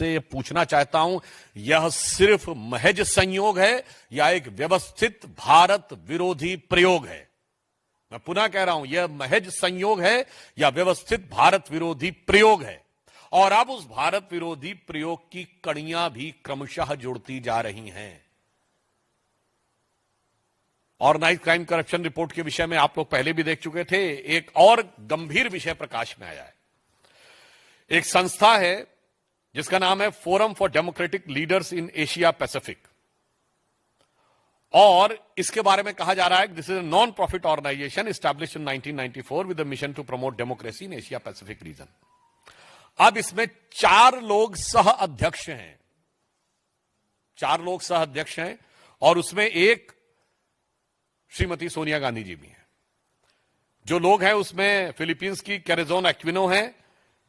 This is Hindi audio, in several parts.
आपसे पूछना चाहता हूं, यह सिर्फ महज संयोग है या एक व्यवस्थित भारत विरोधी प्रयोग है? मैं पुनः कह रहा हूं, यह महज संयोग है या व्यवस्थित भारत विरोधी प्रयोग है? और अब उस भारत विरोधी प्रयोग की कड़ियां भी क्रमशः जुड़ती जा रही हैं। ऑर्गेनाइज क्राइम करप्शन रिपोर्ट के विषय में आप लोग पहले भी देख चुके थे। एक और गंभीर विषय प्रकाश में आया है। एक संस्था है जिसका नाम है forum for democratic leaders in Asia Pacific, और इसके बारे में कहा जा रहा है कि this is a non profit organisation established in 1994 with the mission to promote democracy in Asia Pacific region. अब इसमें 4 लोग सह अध्यक्ष हैं, 4 लोग सह अध्यक्ष हैं, और उसमें एक श्रीमती सोनिया गांधी जी भी हैं। जो लोग हैं उसमें फिलीपींस की कैरेजोन एक्विनो हैं,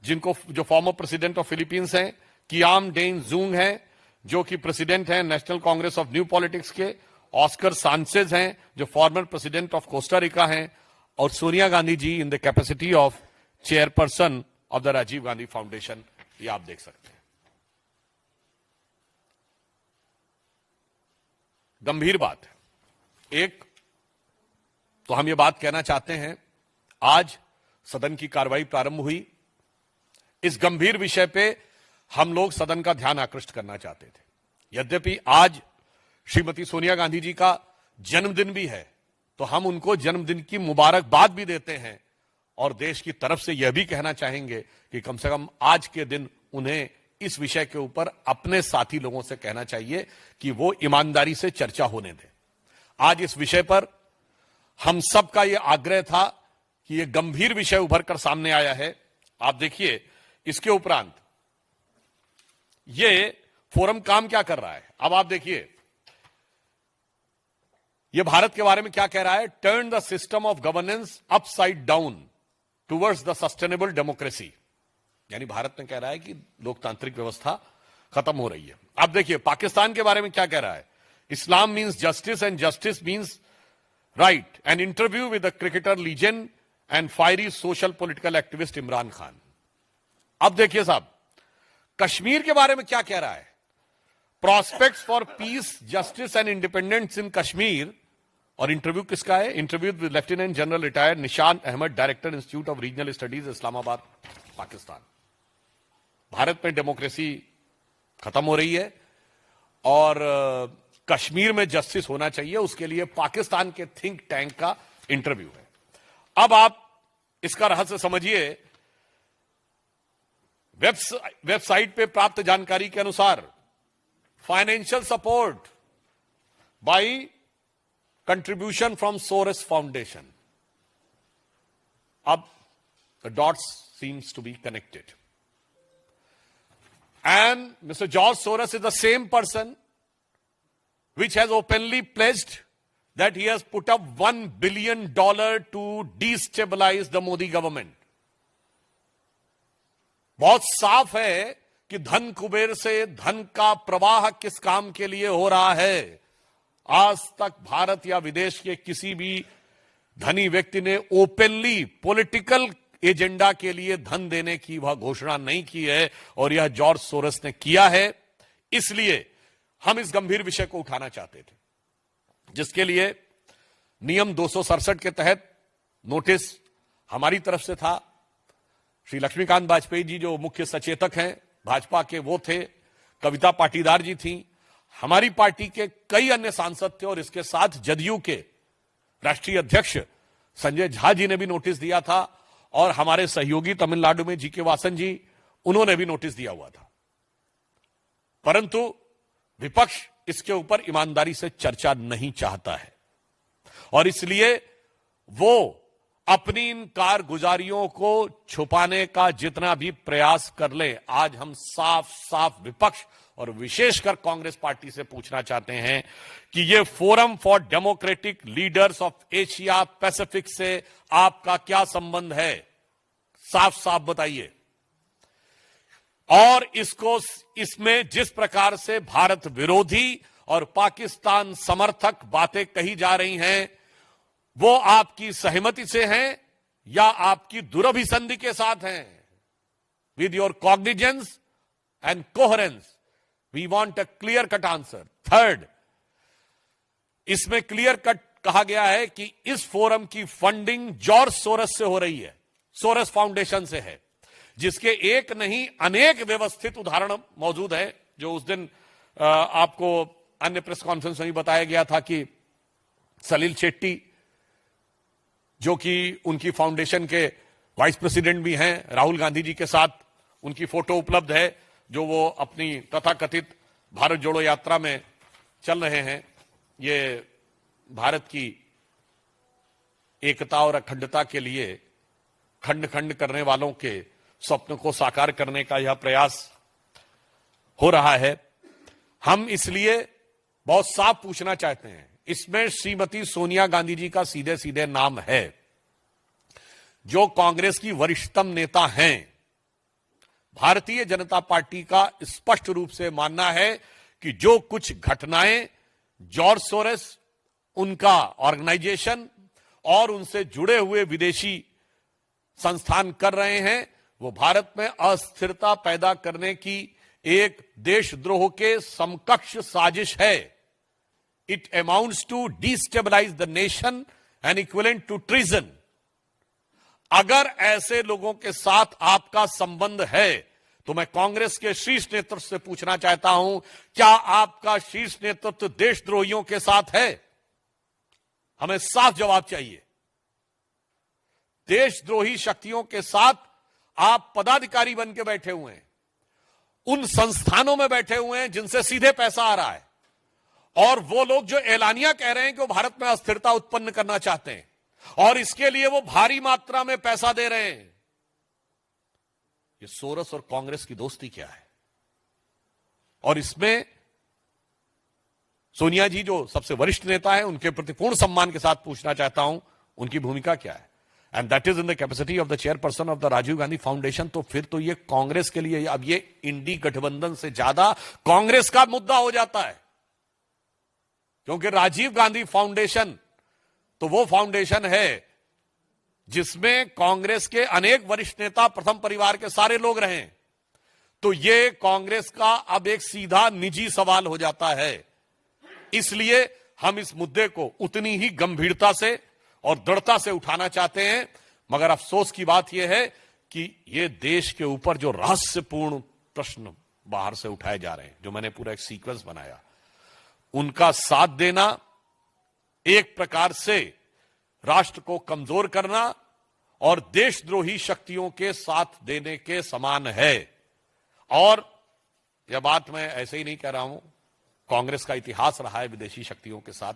जो फॉर्मर प्रेसिडेंट ऑफ फिलीपींस हैं, कियाम डेन जूंग हैं, जो कि प्रेसिडेंट हैं National Congress of New Politics के, ऑस्कर सांचेज हैं, जो former president of Costa Rica हैं, और Sonia Gandhi ji in the capacity of chairperson of the Rajiv Gandhi Foundation. ये आप देख सकते हैं। गंभीर बात है। एक तो हम ये बात कहना चाहते हैं, आज सदन की कार्रवाई प्रारंभ हुई। इस गंभीर विषय पे हम लोग सदन का ध्यान आकृष्ट करना चाहते थे। यद्यपि आज श्रीमती सोनिया गांधी जी का जन्मदिन भी है, तो हम उनको जन्मदिन की मुबारकबाद भी देते हैं, और देश की तरफ से यह भी कहना चाहेंगे कि कम से कम आज के दिन उन्हें इस विषय के ऊपर अपने साथी लोगों से कहना चाहिए कि वो ईमानदारी से चर्चा होने दें। आज इस विषय पर हम सबका यह आग्रह था कि यह गंभीर विषय उभर कर सामने आया है। आप देखिए, इसके उपरांत यह फोरम काम क्या कर रहा है। अब आप देखिए, यह भारत के बारे में क्या कह रहा है। Turn the system of governance upside down towards the sustainable democracy, यानी भारत में कह रहा है कि लोकतांत्रिक व्यवस्था खत्म हो रही है। अब देखिए, पाकिस्तान के बारे में क्या कह रहा है। Islam means justice and justice means right. An interview with the cricketer legend and fiery social political activist Imran Khan. अब देखिए साहब, कश्मीर के बारे में क्या कह रहा है। Prospects for peace, justice and independence in Kashmir, और इंटरव्यू किसका है। Interview with lieutenant general retired Nishan Ahmad, director institute of regional studies, Islamabad, Pakistan. Bharat में डेमोक्रेसी खत्म हो रही है और कश्मीर में जस्टिस होना चाहिए, उसके लिए पाकिस्तान के थिंक टैंक का इंटरव्यू है। अब आप इसका रहस्य समझिए। वेबसाइट पे प्राप्त जानकारी के अनुसार financial support by contribution from Soros Foundation. अब the dots seems to be connected, and mister George Soros is the same person which has openly pledged that he has put up $1 billion to destabilize the Modi government. बहुत साफ है कि धन कुबेर से धन का प्रवाह किस काम के लिए हो रहा है। आज तक भारत या विदेश के किसी भी धनी व्यक्ति ने ओपनली पॉलिटिकल एजेंडा के लिए धन देने की वह घोषणा नहीं की है, और यह जॉर्ज सोरस ने किया है। इसलिए हम इस गंभीर विषय को उठाना चाहते थे, जिसके लिए नियम 267 के तहत नोटिस हमारी तरफ से था। श्री लक्ष्मीकांत वाजपेयी जी जो मुख्य सचेतक हैं भाजपा के, वो थे। कविता पाटीदार जी थी। हमारी पार्टी के कई अन्य सांसद थे, और इसके साथ जदयू के राष्ट्रीय अध्यक्ष संजय झा जी ने भी नोटिस दिया था, और हमारे सहयोगी तमिलनाडु में जीके वासन जी, उन्होंने भी नोटिस दिया हुआ था। परंतु विपक्ष इसके ऊपर ईमानदारी से चर्चा नहीं चाहता है, और इसलिए वो अपनी इन कारगुजारियों को छुपाने का जितना भी प्रयास कर ले, आज हम साफ साफ विपक्ष और विशेषकर कांग्रेस पार्टी से पूछना चाहते हैं कि ये forum for democratic leaders of Asia Pacific से आपका क्या संबंध है। साफ साफ बताइए। और इसमें जिस प्रकार से भारत विरोधी और पाकिस्तान समर्थक बातें कही जा रही हैं, वो आपकी सहमति से हैं या आपकी दुरभिसंधि के साथ हैं। With your cognizance and coherence. We want a clear cut answer. Third, इसमें क्लियर कट कहा गया है कि इस फोरम की फंडिंग जॉर्ज सोरस से हो रही है, सोरस फाउंडेशन से है, जिसके एक नहीं अनेक व्यवस्थित उदाहरण मौजूद है। जो उस दिन आपको अन्य प्रेस कॉन्फ्रेंस में भी बताया गया था कि सलील शेट्टी, जो कि उनकी फाउंडेशन के वाइस प्रेसिडेंट भी हैं, राहुल गांधी जी के साथ उनकी फोटो उपलब्ध है, जो वो अपनी तथाकथित भारत जोड़ो यात्रा में चल रहे हैं। ये भारत की एकता और अखंडता के लिए खंड खंड करने वालों के स्वप्न को साकार करने का यह प्रयास हो रहा है। हम इसलिए बहुत साफ पूछना चाहते हैं, इसमें श्रीमती सोनिया गांधी जी का सीधे सीधे नाम है, जो कांग्रेस की वरिष्ठतम नेता हैं। भारतीय जनता पार्टी का स्पष्ट रूप से मानना है कि जो कुछ घटनाएं जॉर्ज सोरेस, उनका ऑर्गेनाइजेशन और उनसे जुड़े हुए विदेशी संस्थान कर रहे हैं, वो भारत में अस्थिरता पैदा करने की एक देशद्रोह के समकक्ष साजिश है। It amounts to destabilise the nation and equivalent to treason. अगर ऐसे लोगों के साथ आपका संबंध है तो मैं कांग्रेस के शीर्ष नेतृत्व से पूछना चाहता हूं, क्या आपका शीर्ष नेतृत्व देशद्रोहियों के साथ है? हमें साफ जवाब चाहिए। देशद्रोही शक्तियों के साथ आप पदाधिकारी बन के बैठे हुए हैं, उन संस्थानों में बैठे हुए हैं जिनसे सीधे पैसा आ रहा है, और वो लोग जो एलानिया कह रहे हैं कि वो भारत में अस्थिरता उत्पन्न करना चाहते हैं और इसके लिए वो भारी मात्रा में पैसा दे रहे हैं। ये सोरस और कांग्रेस की दोस्ती क्या है? और इसमें सोनिया जी, जो सबसे वरिष्ठ नेता है, उनके प्रति पूर्ण सम्मान के साथ पूछना चाहता हूं, उनकी भूमिका क्या है? And that is in the capacity of the chairperson of the Rajiv Gandhi foundation. तो फिर तो ये कांग्रेस के लिए, अब ये इंडी गठबंधन से ज्यादा कांग्रेस का मुद्दा हो जाता है, क्योंकि राजीव गांधी फाउंडेशन तो वो फाउंडेशन है जिसमें कांग्रेस के अनेक वरिष्ठ नेता, प्रथम परिवार के सारे लोग रहे। तो ये कांग्रेस का अब एक सीधा निजी सवाल हो जाता है। इसलिए हम इस मुद्दे को उतनी ही गंभीरता से और दृढ़ता से उठाना चाहते हैं, मगर अफसोस की बात यह है कि ये देश के ऊपर जो रहस्यपूर्ण प्रश्न बाहर से उठाए जा रहे हैं, जो मैंने पूरा एक सीक्वेंस बनाया, उनका साथ देना एक प्रकार से राष्ट्र को कमजोर करना और देशद्रोही शक्तियों के साथ देने के समान है। और यह बात मैं ऐसे ही नहीं कह रहा हूं, कांग्रेस का इतिहास रहा है विदेशी शक्तियों के साथ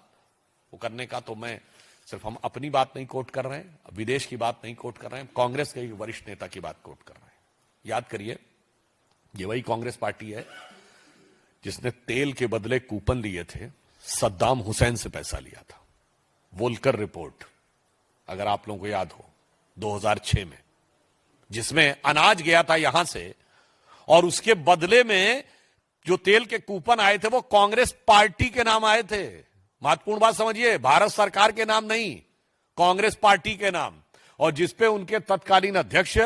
वो करने का। तो मैं सिर्फ, हम अपनी बात नहीं कोट कर रहे हैं, विदेश की बात नहीं कोट कर रहे हैं, कांग्रेस के वरिष्ठ नेता की बात कोट कर रहे हैं। याद करिए, ये वही कांग्रेस पार्टी है जिसने तेल के बदले कूपन लिए थे, सद्दाम हुसैन से पैसा लिया था। वोल्कर रिपोर्ट, अगर आप लोगों को याद हो, 2006 में, जिसमें अनाज गया था यहां से, और उसके बदले में जो तेल के कूपन आए थे वो कांग्रेस पार्टी के नाम आए थे। महत्वपूर्ण बात समझिए, भारत सरकार के नाम नहीं, कांग्रेस पार्टी के नाम, और जिसपे उनके तत्कालीन अध्यक्ष,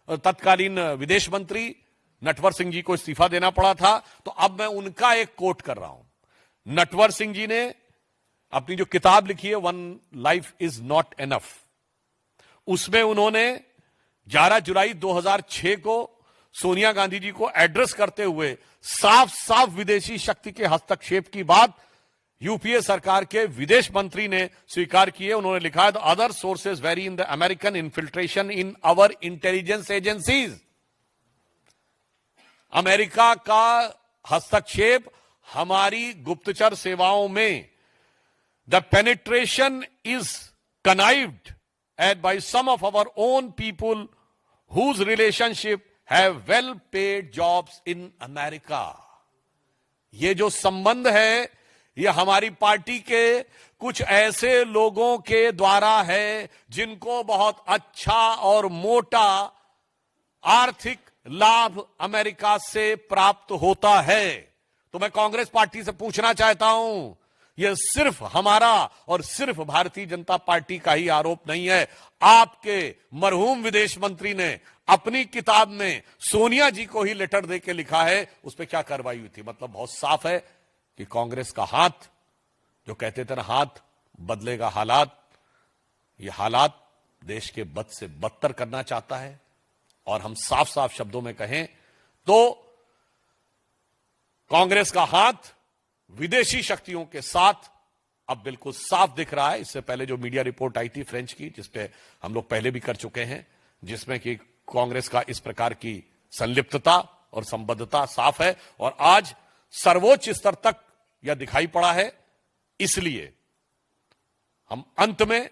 तत्कालीन विदेश मंत्री नटवर सिंह जी को इस्तीफा देना पड़ा था। तो अब मैं उनका एक कोट कर रहा हूं। नटवर सिंह जी ने अपनी जो किताब लिखी है, one life is not enough, उसमें उन्होंने 11 जुलाई 2006 को सोनिया गांधी जी को एड्रेस करते हुए साफ साफ विदेशी शक्ति के हस्तक्षेप की बात यूपीए सरकार के विदेश मंत्री ने स्वीकार की है। उन्होंने लिखा है, the other sources very in the American infiltration in our intelligence agencies. America का हस्तक्षेप हमारी गुप्तचर सेवाओं में, the penetration is connived at by some of our own people whose relationship have well paid jobs in America. ये जो संबंध है, ये हमारी पार्टी के कुछ ऐसे लोगों के द्वारा है जिनको बहुत अच्छा और मोटा आर्थिक लाभ अमेरिका से प्राप्त होता है। तो मैं कांग्रेस पार्टी से पूछना चाहता हूं, यह सिर्फ हमारा और सिर्फ भारतीय जनता पार्टी का ही आरोप नहीं है। आपके मरहूम विदेश मंत्री ने अपनी किताब में सोनिया जी को ही लेटर देके लिखा है, उस पर क्या कार्रवाई हुई थी। मतलब बहुत साफ है कि कांग्रेस का हाथ, जो कहते थे ना हाथ बदलेगा हालात, ये हालात देश के बद से बदतर करना चाहता है। और हम साफ साफ शब्दों में कहें तो कांग्रेस का हाथ विदेशी शक्तियों के साथ अब बिल्कुल साफ दिख रहा है। इससे पहले जो मीडिया रिपोर्ट आई थी फ्रेंच की, जिसपे हम लोग पहले भी कर चुके हैं, जिसमें कि कांग्रेस का इस प्रकार की संलिप्तता और संबद्धता साफ है और आज सर्वोच्च स्तर तक यह दिखाई पड़ा है। इसलिए हम अंत में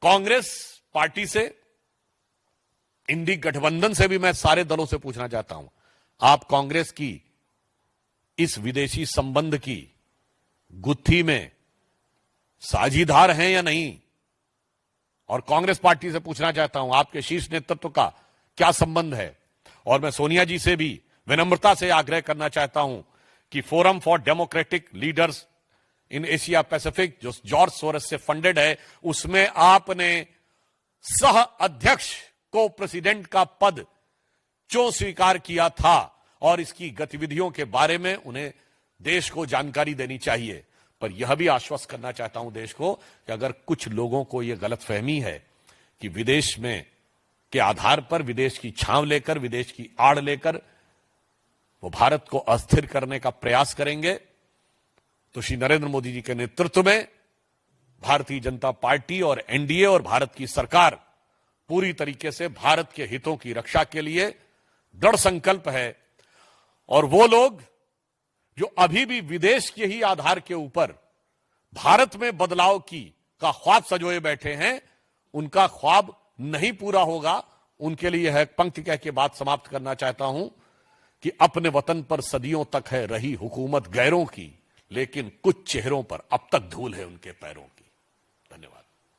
कांग्रेस पार्टी से, इंडी गठबंधन से भी मैं सारे दलों से पूछना चाहता हूं, आप कांग्रेस की इस विदेशी संबंध की गुत्थी में साझीदार हैं या नहीं। और कांग्रेस पार्टी से पूछना चाहता हूं, आपके शीर्ष नेतृत्व का क्या संबंध है। और मैं सोनिया जी से भी विनम्रता से आग्रह करना चाहता हूं कि forum for democratic leaders in Asia Pacific, जो जॉर्ज सोरस से फंडेड है, उसमें आपने सह अध्यक्ष को प्रेसिडेंट का पद क्यों स्वीकार किया था और इसकी गतिविधियों के बारे में उन्हें देश को जानकारी देनी चाहिए। पर यह भी आश्वस्त करना चाहता हूं देश को कि अगर कुछ लोगों को यह गलतफहमी है कि विदेश में के आधार पर, विदेश की छांव लेकर, विदेश की आड़ लेकर वो भारत को अस्थिर करने का प्रयास करेंगे, तो श्री नरेंद्र मोदी जी के नेतृत्व में भारतीय जनता पार्टी और एनडीए और भारत की सरकार पूरी तरीके से भारत के हितों की रक्षा के लिए दृढ़ संकल्प है। और वो लोग जो अभी भी विदेश के ही आधार के ऊपर भारत में बदलाव का ख्वाब सजोए बैठे हैं, उनका ख्वाब नहीं पूरा होगा। उनके लिए यह पंक्ति कह के बात समाप्त करना चाहता हूं कि अपने वतन पर सदियों तक है रही हुकूमत गैरों की, लेकिन कुछ चेहरों पर अब तक धूल है उनके पैरों की। धन्यवाद।